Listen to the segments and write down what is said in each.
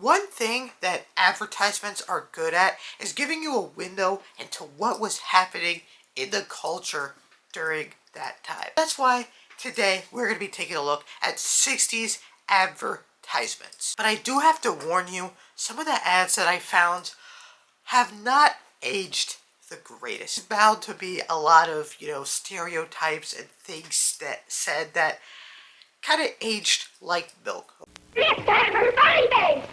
One thing that advertisements are good at is giving you a window into what was happening in the culture during that time. That's why today we're going to be taking a look at 60s advertisements. But I do have to warn you, some of the ads that I found have not aged the greatest. There's bound to be a lot of, stereotypes and things that said that kind of aged like milk. Next time for Funny Face!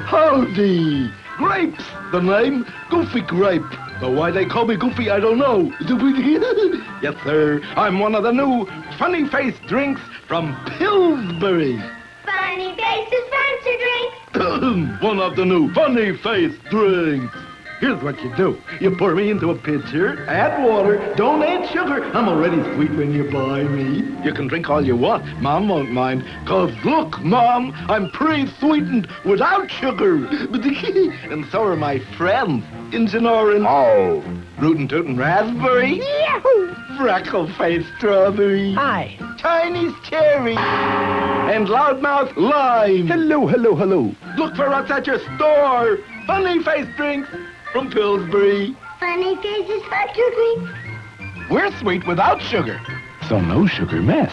Howdy! Grapes, the name. Goofy Grape. Though why they call me Goofy, I don't know. Yes, sir. I'm one of the new funny face drinks from Pillsbury. Funny Face is fun to drink. One of the new funny face drinks. Here's what you do. You pour me into a pitcher, add water, don't add sugar. I'm already sweet when you buy me. You can drink all you want. Mom won't mind. 'Cause look, Mom, I'm pre-sweetened without sugar. And so are my friends. Ingenorin. Oh. Rootin' Tootin' Raspberry. Yahoo! Freckle-faced Strawberry. Hi. Chinese Cherry. And Loudmouth Lime. Hello, hello, hello. Look for us at your store. Funny face drinks from Pillsbury. Funny Face is fun to drink. We're sweet without sugar, so no sugar mess.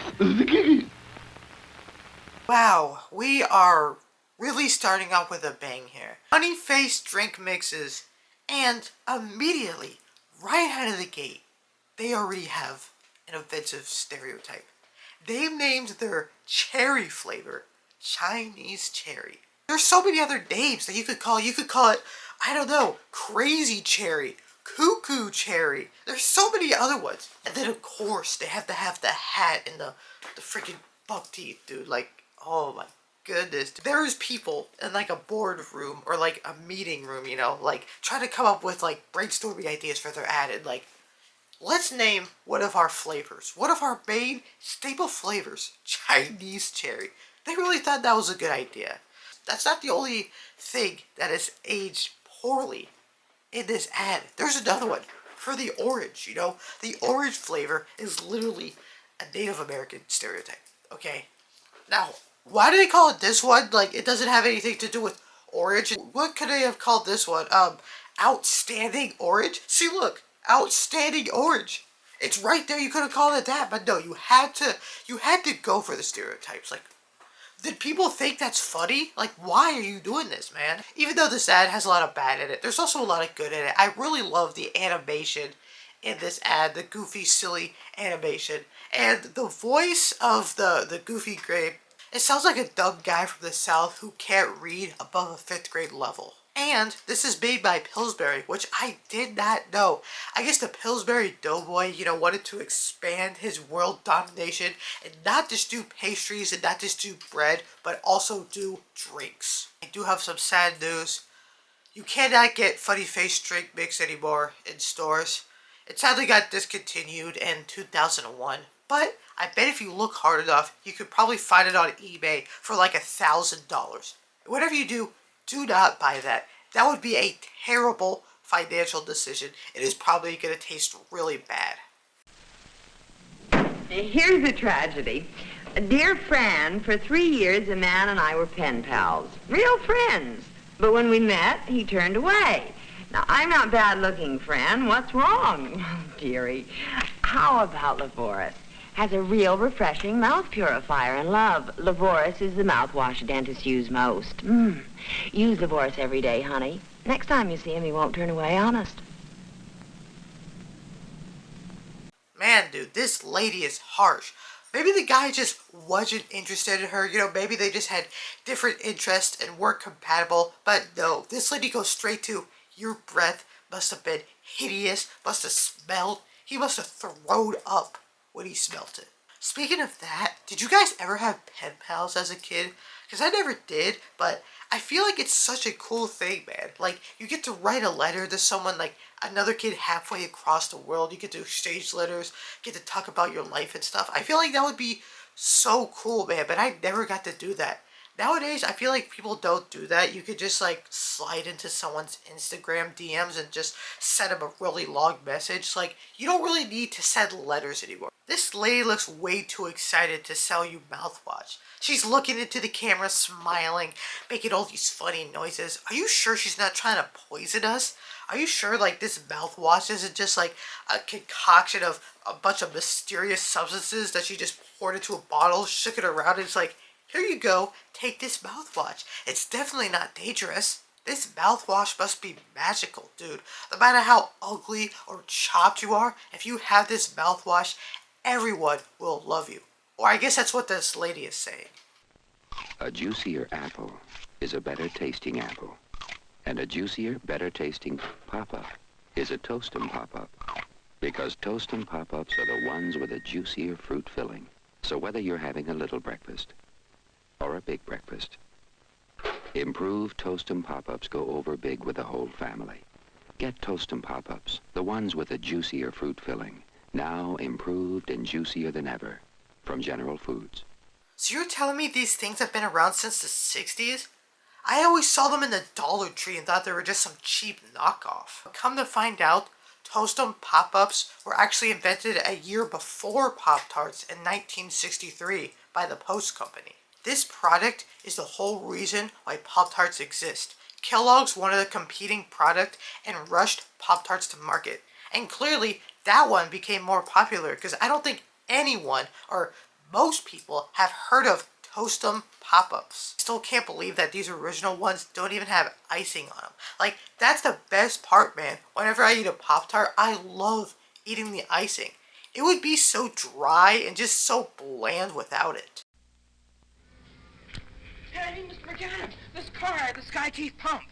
Wow, we are really starting out with a bang here. Funny face drink mixes, and immediately, right out of the gate, they already have an offensive stereotype. They've named their cherry flavor Chinese Cherry. There's so many other names that you could call. You could call it, I don't know, Crazy Cherry, Cuckoo Cherry. There's so many other ones. And then, of course, they have to have the hat and the freaking buck teeth, dude. Like, oh my goodness. There's people in like a boardroom or like a meeting room, like trying to come up with like brainstorming ideas for their ad. And like, let's name one of our flavors. One of our main staple flavors, Chinese Cherry. They really thought that was a good idea. That's not the only thing that has aged poorly in this ad. There's another one for the orange, The orange flavor is literally a Native American stereotype, okay? Now, why do they call it this one? Like, it doesn't have anything to do with orange. What could they have called this one? Outstanding Orange? See, look, Outstanding Orange. It's right there. You could have called it that, but no, you had to go for the stereotypes. Like, did people think that's funny? Like, why are you doing this, man? Even though this ad has a lot of bad in it, there's also a lot of good in it. I really love the animation in this ad, the goofy, silly animation. And the voice of the goofy grape, it sounds like a dumb guy from the South who can't read above a 5th grade level. And this is made by Pillsbury, which I did not know. I guess the Pillsbury Doughboy, wanted to expand his world domination and not just do pastries and not just do bread, but also do drinks. I do have some sad news. You cannot get Funny Face drink mix anymore in stores. It sadly got discontinued in 2001. But I bet if you look hard enough, you could probably find it on eBay for like $1,000. Whatever you do not buy that. That would be a terrible financial decision. It is probably going to taste really bad. Here's the tragedy. Dear Fran, for 3 years, a man and I were pen pals. Real friends. But when we met, he turned away. Now, I'm not bad looking, Fran. What's wrong? Dearie, how about Lavoris? Has a real refreshing mouth purifier. And love, Lavoris is the mouthwash dentists use most. Use Lavoris every day, honey. Next time you see him, he won't turn away, honest. Man, dude, this lady is harsh. Maybe the guy just wasn't interested in her. Maybe they just had different interests and weren't compatible. But no, this lady goes straight to, your breath must have been hideous, must have smelled. He must have thrown up when he smelt it. Speaking of that, did you guys ever have pen pals as a kid? Because I never did, but I feel like it's such a cool thing, man. Like, you get to write a letter to someone, like another kid halfway across the world. You get to exchange letters, get to talk about your life and stuff. I feel like that would be so cool, man, but I never got to do that. Nowadays, I feel like people don't do that. You could just like slide into someone's Instagram DMs and just send them a really long message. Like, you don't really need to send letters anymore. This lady looks way too excited to sell you mouthwash. She's looking into the camera, smiling, making all these funny noises. Are you sure she's not trying to poison us? Are you sure like this mouthwash isn't just like a concoction of a bunch of mysterious substances that she just poured into a bottle, shook it around, and it's like, here you go, take this mouthwash. It's definitely not dangerous. This mouthwash must be magical, dude. No matter how ugly or chopped you are, if you have this mouthwash, everyone will love you. Or I guess that's what this lady is saying. A juicier apple is a better tasting apple. And a juicier, better tasting pop-up is a Toast-'em Pop-Up. Because Toast-'em Pop-Ups are the ones with a juicier fruit filling. So whether you're having a little breakfast or a big breakfast, improved Toast-'em Pop-Ups go over big with the whole family. Get Toast-'em Pop-Ups, the ones with a juicier fruit filling. Now improved and juicier than ever. From General Foods. So you're telling me these things have been around since the 60s? I always saw them in the Dollar Tree and thought they were just some cheap knockoff. Come to find out, Toast-'em Pop-Ups were actually invented a year before Pop-Tarts in 1963 by the Post Company. This product is the whole reason why Pop-Tarts exist. Kellogg's wanted a competing product and rushed Pop-Tarts to market. And clearly, that one became more popular because I don't think anyone or most people have heard of Toast-'em Pop-Ups. I still can't believe that these original ones don't even have icing on them. Like, that's the best part, man. Whenever I eat a Pop-Tart, I love eating the icing. It would be so dry and just so bland without it. Hey, Mr. McGann, this car at the Sky Teeth pump.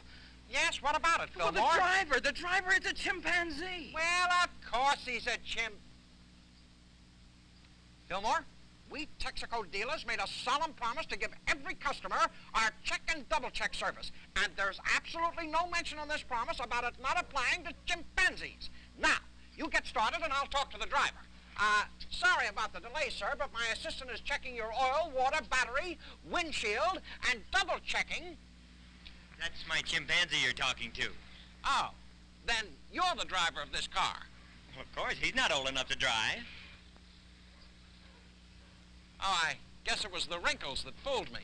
Yes, what about it, Well, Fillmore? the driver is a chimpanzee. Well, of course he's a chimp. Fillmore, we Texaco dealers made a solemn promise to give every customer our check and double check service. And there's absolutely no mention on this promise about it not applying to chimpanzees. Now, you get started and I'll talk to the driver. Sorry about the delay, sir, but my assistant is checking your oil, water, battery, windshield, and double checking. That's my chimpanzee you're talking to. Oh, then you're the driver of this car. Well, of course, he's not old enough to drive. Oh, I guess it was the wrinkles that fooled me.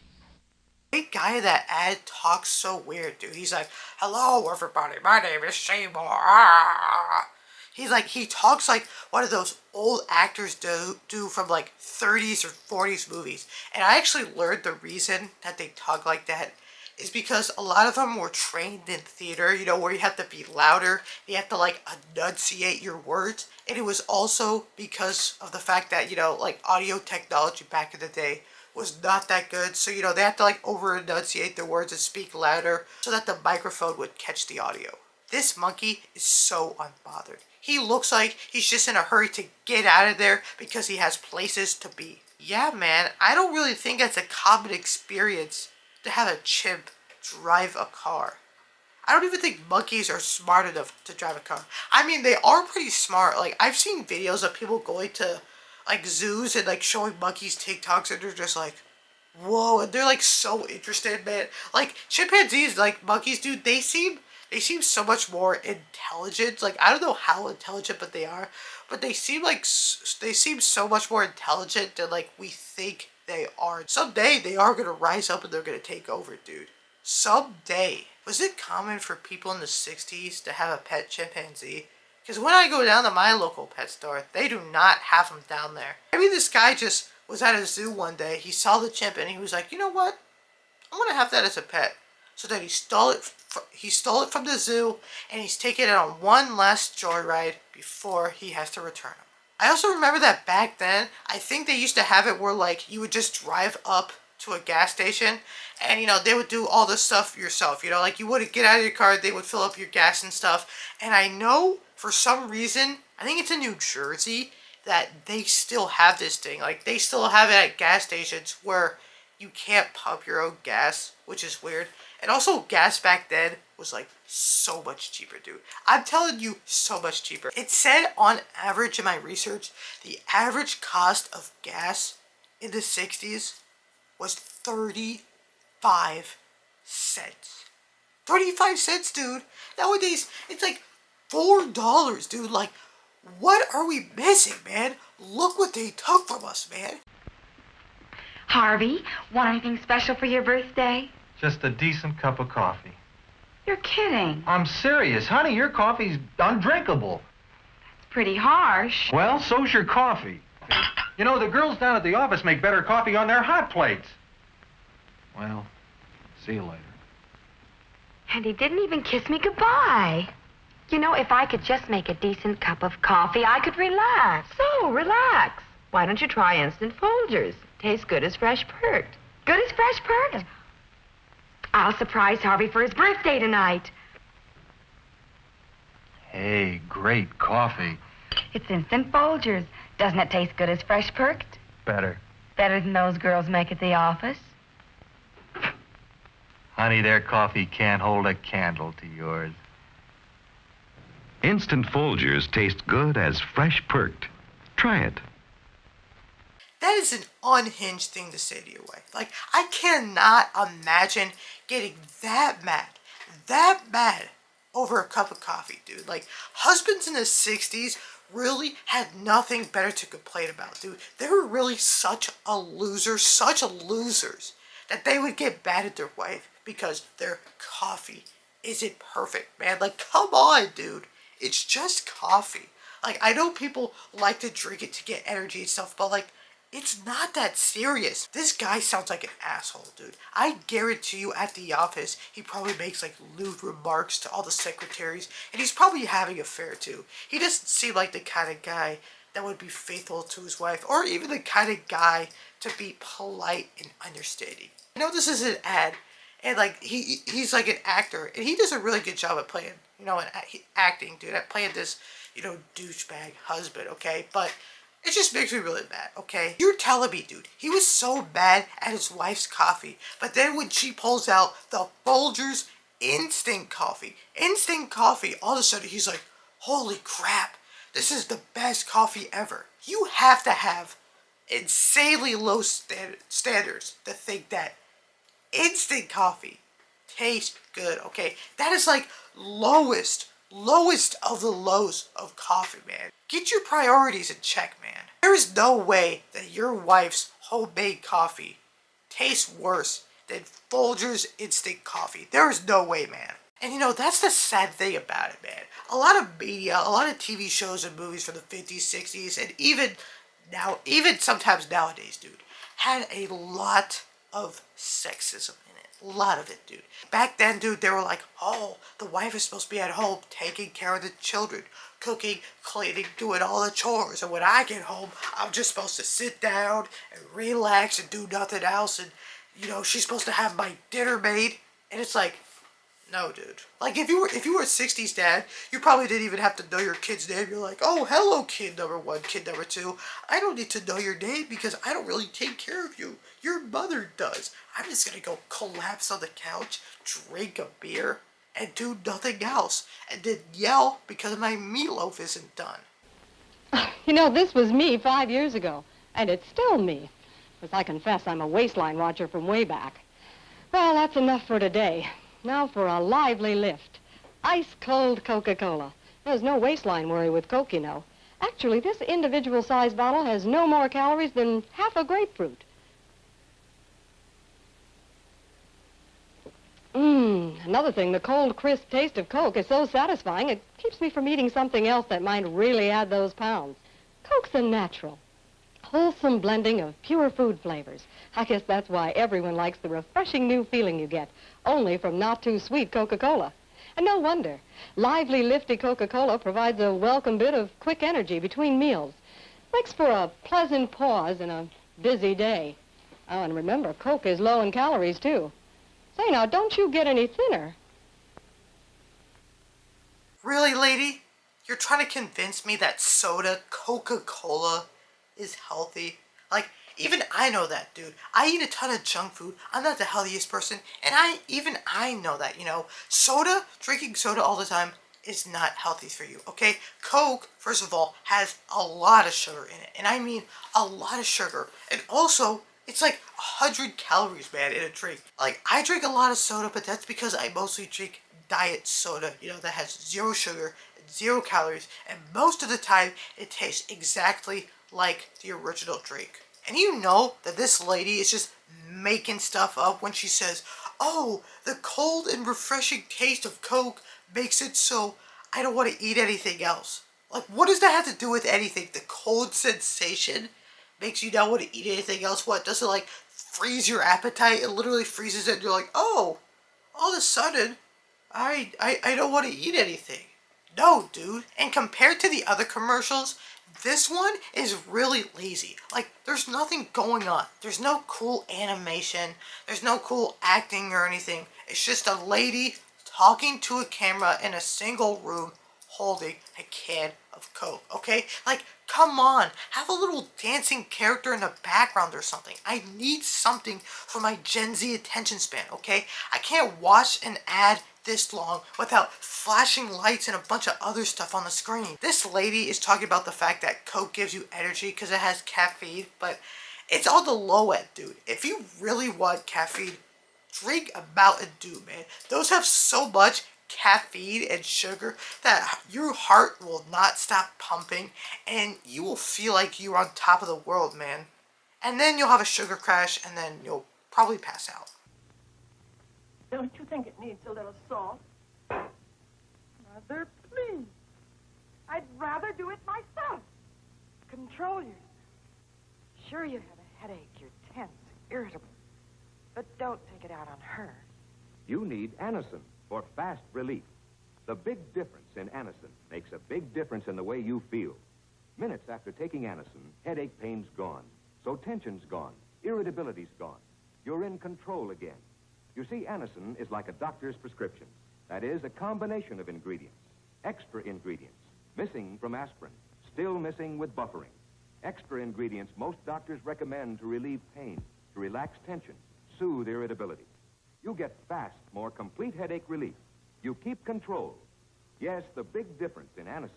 The guy in that ad talks so weird, dude. He's like, hello, everybody. My name is Seymour. Ah. He talks like one of those old actors do from like 30s or 40s movies. And I actually learned the reason that they talk like that is because a lot of them were trained in theater, you know, where you have to be louder, you have to like enunciate your words. And it was also because of the fact that, you know, like audio technology back in the day was not that good. So, you know, they had to like over enunciate their words and speak louder so that the microphone would catch the audio. This monkey is so unbothered. He looks like he's just in a hurry to get out of there because he has places to be. Yeah, man, I don't really think that's a common experience to have a chimp drive a car. I don't even think monkeys are smart enough to drive a car. I mean, they are pretty smart. Like, I've seen videos of people going to, like, zoos and, like, showing monkeys TikToks, and they're just like, whoa, and they're, like, so interested, man. Like, chimpanzees, like, monkeys, dude, they seem so much more intelligent. Like, I don't know how intelligent, but they are. But they seem so much more intelligent than, like, we think they are. Someday, they are going to rise up and they're going to take over, dude. Someday. Was it common for people in the 60s to have a pet chimpanzee? Because when I go down to my local pet store, they do not have them down there. Maybe this guy just was at a zoo one day. He saw the chimp and he was like, you know what? I'm going to have that as a pet. So then he stole it from the zoo and he's taking it on one last joyride before he has to return him. I also remember that back then, I think they used to have it where, like, you would just drive up to a gas station and, you know, they would do all this stuff yourself. You know, like, you wouldn't get out of your car, they would fill up your gas and stuff. And I know for some reason, I think it's in New Jersey, that they still have this thing. Like, they still have it at gas stations where you can't pump your own gas, which is weird. And also, gas back then was, like, so much cheaper, dude. I'm telling you, so much cheaper. It said, on average, in my research, the average cost of gas in the 60s was $30 35 cents. 35 cents, dude. Nowadays, it's like $4, dude. Like, what are we missing, man? Look what they took from us, man. Harvey, want anything special for your birthday? Just a decent cup of coffee. You're kidding. I'm serious. Honey, your coffee's undrinkable. It's pretty harsh. Well, so's your coffee. You know, the girls down at the office make better coffee on their hot plates. Well, see you later. And he didn't even kiss me goodbye. You know, if I could just make a decent cup of coffee, I could relax. So, relax. Why don't you try instant Folgers? Tastes good as fresh perked. Good as fresh perked? I'll surprise Harvey for his birthday tonight. Hey, great coffee. It's instant Folgers. Doesn't it taste good as fresh perked? Better. Better than those girls make at the office? Honey, their coffee can't hold a candle to yours. Instant Folgers taste good as fresh perked. Try it. That is an unhinged thing to say to your wife. Like, I cannot imagine getting that mad over a cup of coffee, dude. Like, husbands in the 60s really had nothing better to complain about, dude. They were really such losers, that they would get mad at their wife because their coffee isn't perfect, man. Like, come on, dude. It's just coffee. Like, I know people like to drink it to get energy and stuff, but, like, it's not that serious. This guy sounds like an asshole, dude. I guarantee you at the office, he probably makes, like, lewd remarks to all the secretaries, and he's probably having an affair, too. He doesn't seem like the kind of guy that would be faithful to his wife, or even the kind of guy to be polite and understanding. I know this is an ad, and, like, he's like an actor, and he does a really good job at playing, you know, acting, dude, at playing this, you know, douchebag husband, okay? But it just makes me really mad, okay? You're telling me, dude, he was so mad at his wife's coffee, but then when she pulls out the Folgers instant coffee, all of a sudden he's like, holy crap, this is the best coffee ever. You have to have insanely low standards to think that instant coffee tastes good, okay? That is like lowest of the lows of coffee, man. Get your priorities in check, man. There is no way that your wife's homemade coffee tastes worse than Folgers instant coffee. There is no way, man. And you know, that's the sad thing about it, man. A lot of media, a lot of TV shows and movies from the 50s, 60s, and even sometimes nowadays, dude, had a lot of sexism in it. A lot of it, dude. Back then, dude, they were like, oh, the wife is supposed to be at home taking care of the children, cooking, cleaning, doing all the chores. And when I get home, I'm just supposed to sit down and relax and do nothing else. And, you know, she's supposed to have my dinner made. And it's like, no, dude. Like, if you were a 60s dad, you probably didn't even have to know your kid's name. You're like, oh, hello, kid number 1, kid number 2. I don't need to know your name because I don't really take care of you. Your mother does. I'm just gonna go collapse on the couch, drink a beer, and do nothing else. And then yell because my meatloaf isn't done. You know, this was me 5 years ago, and it's still me. Because I confess I'm a waistline watcher from way back. Well, that's enough for today. Now for a lively lift. Ice-cold Coca-Cola. There's no waistline worry with Coke, you know. Actually, this individual-sized bottle has no more calories than half a grapefruit. Another thing, the cold, crisp taste of Coke is so satisfying, it keeps me from eating something else that might really add those pounds. Coke's a natural, wholesome blending of pure food flavors. I guess that's why everyone likes the refreshing new feeling you get, only from not-too-sweet Coca-Cola. And no wonder. Lively, lifty Coca-Cola provides a welcome bit of quick energy between meals. Makes for a pleasant pause in a busy day. Oh, and remember, Coke is low in calories, too. Say, now, don't you get any thinner. Really, lady? You're trying to convince me that soda, Coca-Cola, is healthy? Like, even I know that, dude. I eat a ton of junk food. I'm not the healthiest person. And I know that, you know. Drinking soda all the time is not healthy for you, okay? Coke, first of all, has a lot of sugar in it. And I mean a lot of sugar. And also, It's like 100 calories, man, in a drink. Like, I drink a lot of soda, but that's because I mostly drink diet soda, you know, that has 0 sugar, 0 calories, and most of the time it tastes exactly like the original drink. And you know that this lady is just making stuff up when she says, oh, the cold and refreshing taste of Coke makes it so I don't want to eat anything else. Like, what does that have to do with anything? The cold sensation makes you not want to eat anything else. What, does it like freeze your appetite? It literally freezes it and you're like, oh, all of a sudden, I don't want to eat anything. No, dude. And compared to the other commercials, this one is really lazy. Like, there's nothing going on. There's no cool animation. There's no cool acting or anything. It's just a lady talking to a camera in a single room holding a can of Coke, okay? Like, come on. Have a little dancing character in the background or something. I need something for my Gen Z attention span, okay? I can't watch an ad this long without flashing lights and a bunch of other stuff on the screen. This lady is talking about the fact that Coke gives you energy because it has caffeine, but it's on the low end, dude. If you really want caffeine, drink a Mountain Dew, man. Those have so much caffeine and sugar that your heart will not stop pumping and you will feel like you're on top of the world, man. And then you'll have a sugar crash and then you'll probably pass out. Don't you think it needs a little salt? Mother, please. I'd rather do it myself. Control yourself. Sure, you have a headache. You're tense, irritable. But don't take it out on her. You need Anacin for fast relief. The big difference in Anacin makes a big difference in the way you feel. Minutes after taking Anacin, headache pain's gone. So tension's gone. Irritability's gone. You're in control again. You see, Anacin is like a doctor's prescription. That is, a combination of ingredients. Extra ingredients. Missing from aspirin. Still missing with buffering. Extra ingredients most doctors recommend to relieve pain, to relax tension, soothe irritability. You get fast, more complete headache relief. You keep control. Yes, the big difference in Anacin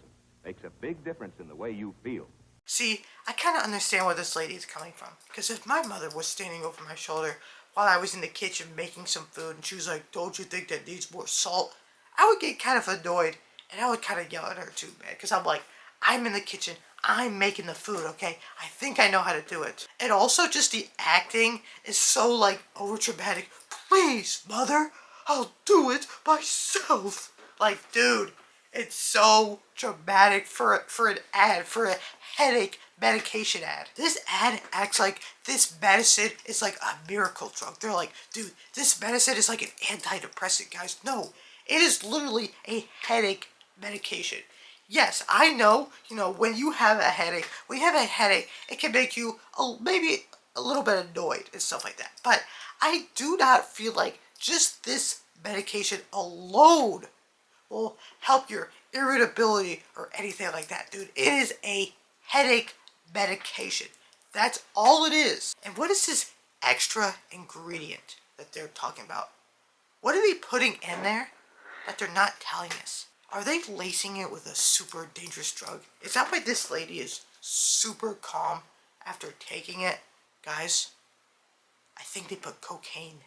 makes a big difference in the way you feel. See, I kind of understand where this lady is coming from. Because if my mother was standing over my shoulder while I was in the kitchen making some food and she was like, don't you think that needs more salt? I would get kind of annoyed and I would kind of yell at her too, man. Because I'm like, I'm in the kitchen. I'm making the food, okay? I think I know how to do it. And also just the acting is so like over dramatic. Please, mother, I'll do it myself. Like, dude, it's so dramatic for an ad, for a headache medication ad. This ad acts like this medicine is like a miracle drug. They're like, dude, this medicine is like an antidepressant, guys. No, it is literally a headache medication. Yes, I know, when you have a headache, it can make you maybe a little bit annoyed and stuff like that. But I do not feel like just this medication alone will help your irritability or anything like that, dude. It is a headache medication. That's all it is. And what is this extra ingredient that they're talking about? What are they putting in there that they're not telling us? Are they lacing it with a super dangerous drug? Is that why this lady is super calm after taking it? Guys, I think they put cocaine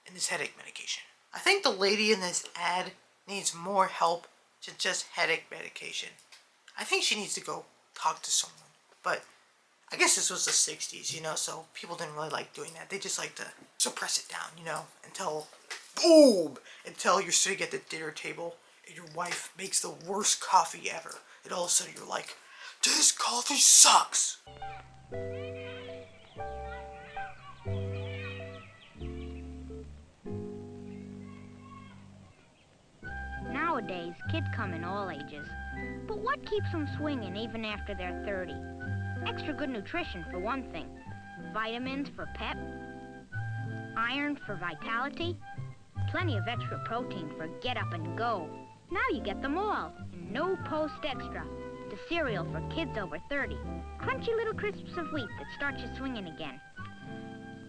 in this headache medication. I think the lady in this ad needs more help than just headache medication. I think she needs to go talk to someone. But I guess this was the 60s, so people didn't really like doing that. They just like to suppress it down, until, boom, until you're sitting at the dinner table and your wife makes the worst coffee ever. And all of a sudden you're like, this coffee sucks. Nowadays, kids come in all ages. But what keeps them swinging even after they're 30? Extra good nutrition, for one thing. Vitamins for pep. Iron for vitality. Plenty of extra protein for get up and go. Now you get them all. And no Post Extra. The cereal for kids over 30. Crunchy little crisps of wheat that start you swinging again.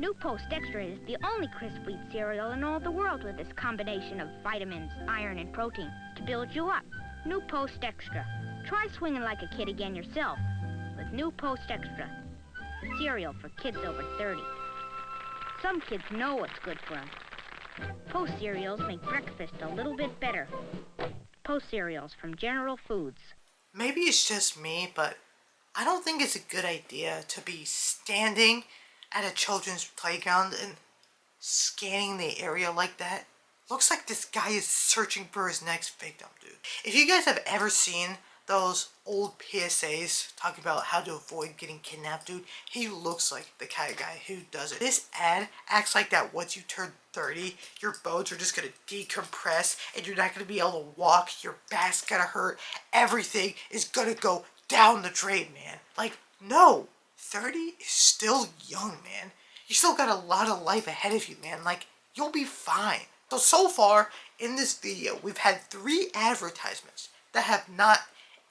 New Post Extra is the only crisp wheat cereal in all the world with this combination of vitamins, iron, and protein to build you up. New Post Extra. Try swinging like a kid again yourself with New Post Extra, the cereal for kids over 30. Some kids know what's good for them. Post cereals make breakfast a little bit better. Post cereals from General Foods. Maybe it's just me, but I don't think it's a good idea to be standing at a children's playground and scanning the area like that. Looks like this guy is searching for his next victim, dude. If you guys have ever seen those old PSAs talking about how to avoid getting kidnapped, dude, he looks like the kind of guy who does it. This ad acts like that once you turn 30, your bones are just gonna decompress and you're not gonna be able to walk, your back's gonna hurt, everything is gonna go down the drain, man. Like, no, 30 is still young, man. You still got a lot of life ahead of you, man. Like, you'll be fine. So far in this video, we've had 3 advertisements that have not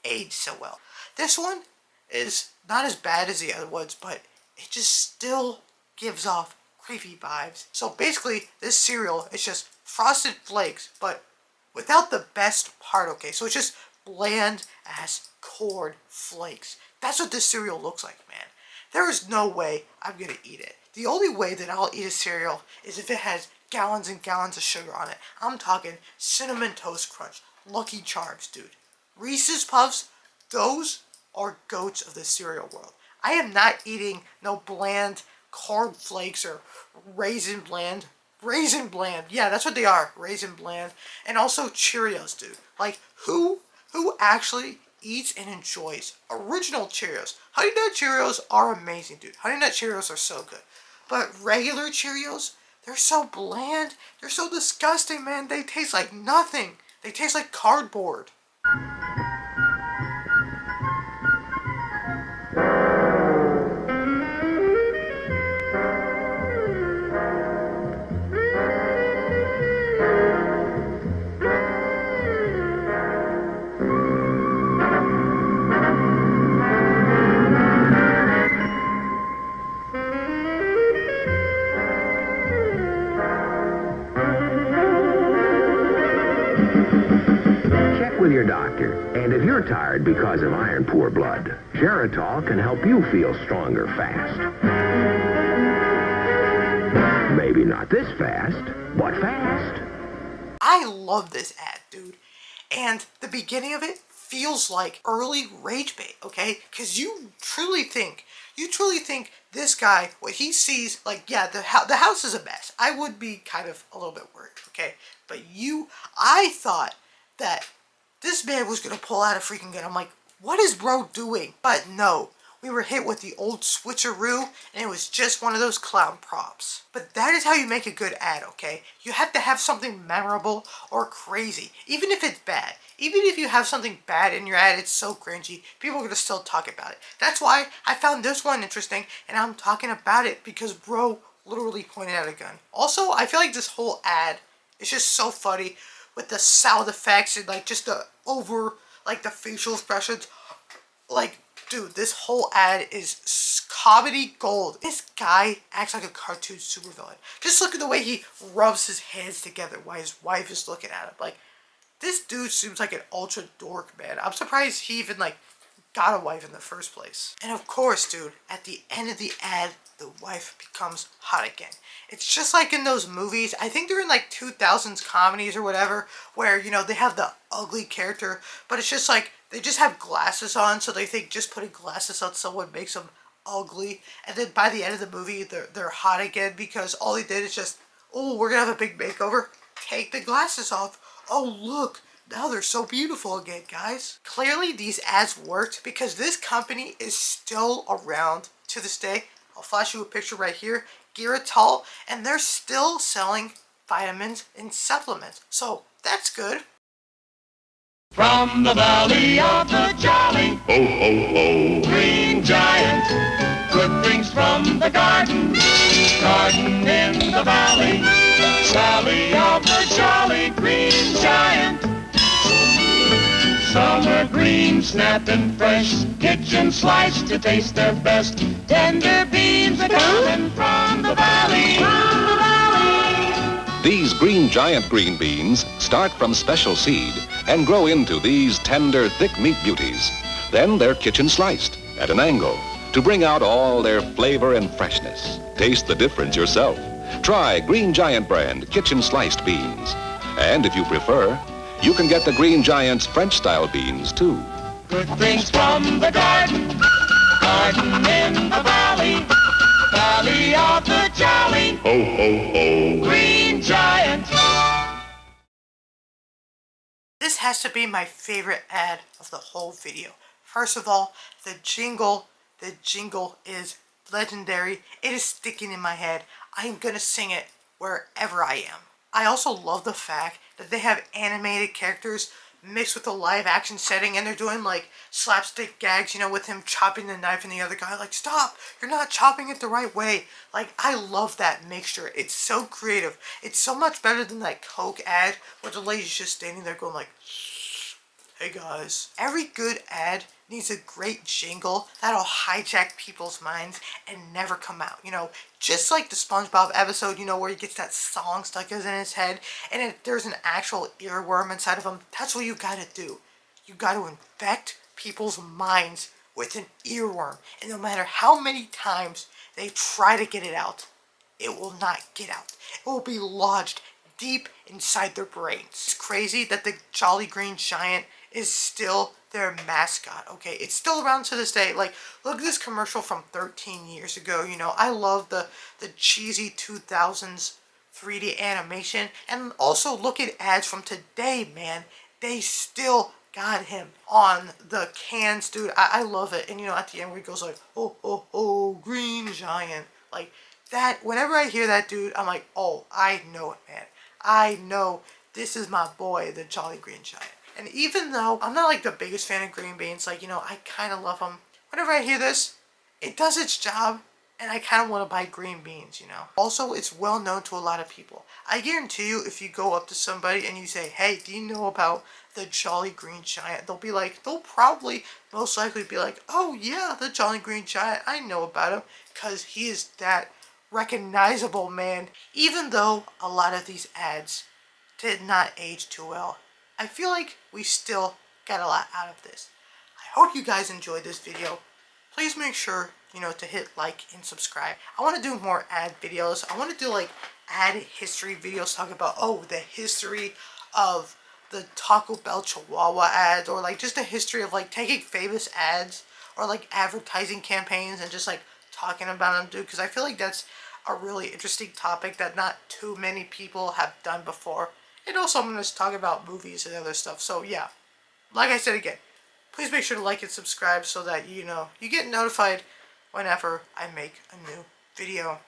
aged so well. This one is not as bad as the other ones, but it just still gives off creepy vibes. So basically, this cereal is just Frosted Flakes, but without the best part, okay? So it's just bland ass corn flakes. That's what this cereal looks like, man. There is no way I'm gonna eat it. The only way that I'll eat a cereal is if it has gallons and gallons of sugar on it. I'm talking Cinnamon Toast Crunch, Lucky Charms, dude. Reese's Puffs, those are goats of the cereal world. I am not eating no bland corn flakes or Raisin Bland. Raisin Bland, yeah, that's what they are, Raisin Bland. And also Cheerios, dude. Like, who actually eats and enjoys original Cheerios? Honey Nut Cheerios are amazing, dude. Honey Nut Cheerios are so good. But regular Cheerios, they're so bland. They're so disgusting, man. They taste like nothing. They taste like cardboard. With your doctor. And if you're tired because of iron poor blood, Geritol can help you feel stronger fast. Maybe not this fast, but fast. I love this ad, dude. And the beginning of it feels like early rage bait, okay? Because you truly think this guy, what he sees, like, yeah, the house is a mess. I would be kind of a little bit worried, okay? But I thought that this man was going to pull out a freaking gun. I'm like, what is bro doing? But no, we were hit with the old switcheroo, and it was just one of those clown props. But that is how you make a good ad, okay? You have to have something memorable or crazy, even if it's bad. Even if you have something bad in your ad, it's so cringy, people are going to still talk about it. That's why I found this one interesting, and I'm talking about it because bro literally pointed out a gun. Also, I feel like this whole ad is just so funny with the sound effects and like just the the facial expressions. Like, dude, this whole ad is comedy gold. This guy acts like a cartoon supervillain. Just look at the way he rubs his hands together while his wife is looking at him. Like, this dude seems like an ultra dork, man. I'm surprised he even got a wife in the first place. And of course, dude, at the end of the ad, the wife becomes hot again. It's just like in those movies, I think they're in 2000s comedies or whatever, where, they have the ugly character, but it's just like, they just have glasses on, so they think just putting glasses on someone makes them ugly, and then by the end of the movie, they're hot again because all they did is just, oh, we're gonna have a big makeover, take the glasses off, oh look, now they're so beautiful again, guys. Clearly these ads worked because this company is still around to this day. I'll flash you a picture right here, Geritol, and they're still selling vitamins and supplements. So that's good. From the valley of the jolly, ho, ho, ho, Green Giant, good things from the garden in the valley, valley of the jolly Green Giant. Summer green, snapping fresh, kitchen sliced to taste their best. Tender beans are coming from the valley, These Green Giant green beans start from special seed and grow into these tender, thick meat beauties. Then they're kitchen sliced at an angle to bring out all their flavor and freshness. Taste the difference yourself. Try Green Giant brand kitchen sliced beans. And if you prefer, you can get the Green Giant's French-style beans, too. Good things from the garden, garden in the valley, valley of the jolly. Ho, ho, ho. Green Giant. This has to be my favorite ad of the whole video. First of all, the jingle is legendary. It is sticking in my head. I am gonna sing it wherever I am. I also love the fact that they have animated characters mixed with a live action setting, and they're doing like slapstick gags, you know, with him chopping the knife and the other guy like, stop, you're not chopping it the right way. Like, I love that mixture. It's so creative. It's so much better than that Coke ad where the lady's just standing there going like, hey guys. Every good ad needs a great jingle that'll hijack people's minds and never come out. You know, just like the SpongeBob episode, you know, where he gets that song stuck in his head and there's an actual earworm inside of him. That's what you gotta do. You gotta infect people's minds with an earworm. And no matter how many times they try to get it out, it will not get out. It will be lodged deep inside their brains. It's crazy that the Jolly Green Giant is still their mascot, okay? It's still around to this day. Like, look at this commercial from 13 years ago, you know. I love the cheesy 2000s 3D animation. And also look at ads from today, man. They still got him on the cans, dude. I love it. And, you know, at the end where he goes like, oh, oh, oh, Green Giant. Like, that, whenever I hear that, dude, I'm like, oh, I know it, man. I know this is my boy, the Jolly Green Giant. And even though I'm not like the biggest fan of green beans, like, you know, I kind of love them. Whenever I hear this, it does its job, and I kind of want to buy green beans, you know. Also, it's well known to a lot of people. I guarantee you, if you go up to somebody and you say, hey, do you know about the Jolly Green Giant? They'll probably most likely be like, oh yeah, the Jolly Green Giant, I know about him, because he is that recognizable, man. Even though a lot of these ads did not age too well, I feel like we still got a lot out of this. I hope you guys enjoyed this video. Please make sure, you know, to hit like and subscribe. I want to do more ad videos. I want to do like ad history videos, talk about, oh, the history of the Taco Bell Chihuahua ads, or like just the history of like taking famous ads or like advertising campaigns and just like talking about them, dude, because I feel like that's a really interesting topic that not too many people have done before. And also I'm going to talk about movies and other stuff. So yeah, like I said again, please make sure to like and subscribe so that, you know, you get notified whenever I make a new video.